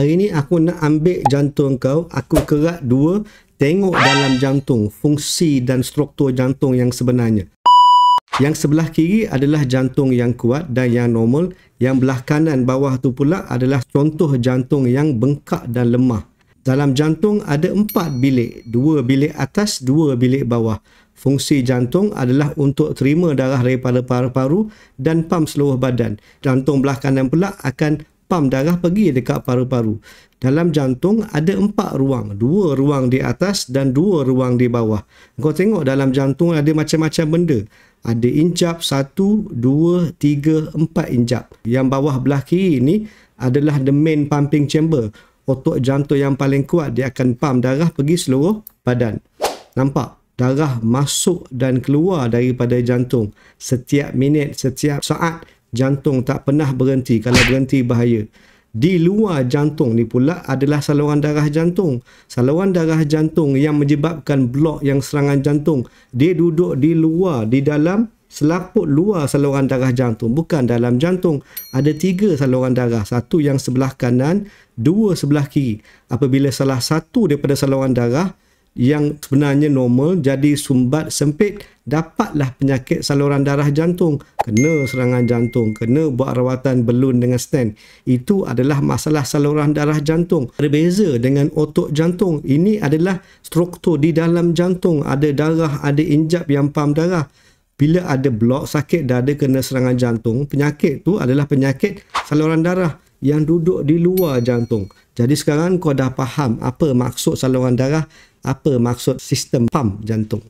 Hari ni aku nak ambil jantung kau, aku kerat dua, tengok dalam jantung, fungsi dan struktur jantung yang sebenarnya. Yang sebelah kiri adalah jantung yang kuat dan yang normal. Yang belah kanan bawah tu pula adalah contoh jantung yang bengkak dan lemah. Dalam jantung ada 4 bilik, 2 bilik atas, 2 bilik bawah. Fungsi jantung adalah untuk terima darah daripada paru-paru dan pam seluruh badan. Jantung belah kanan pula akan pam darah pergi dekat paru-paru. Dalam jantung ada 4 ruang, 2 ruang di atas dan 2 ruang di bawah. Kau tengok dalam jantung ada macam-macam benda. Ada injap 1, 2, 3, 4 injap. Yang bawah belah kiri ni adalah the main pumping chamber. Otot jantung yang paling kuat, dia akan pam darah pergi seluruh badan. Nampak? Darah masuk dan keluar daripada jantung. Setiap minit, setiap saat, jantung tak pernah berhenti. Kalau berhenti bahaya. Di luar jantung ni pula adalah saluran darah jantung. Saluran darah jantung yang menyebabkan blok yang serangan jantung. Dia duduk di luar, di dalam selaput luar saluran darah jantung. Bukan dalam jantung. Ada 3 saluran darah. 1 yang sebelah kanan, 2 sebelah kiri. Apabila salah satu daripada saluran darah yang sebenarnya normal jadi sumbat sempit, dapatlah penyakit saluran darah jantung, kena serangan jantung, kena buat rawatan belun dengan stent. Itu adalah masalah saluran darah jantung. Berbeza dengan otot jantung. Ini adalah struktur di dalam jantung. Ada darah, ada injap yang pam darah. Bila ada blok, sakit dada, kena serangan jantung, penyakit tu adalah penyakit saluran darah yang duduk di luar jantung. Jadi sekarang kau dah faham apa maksud saluran darah, apa maksud sistem pam jantung.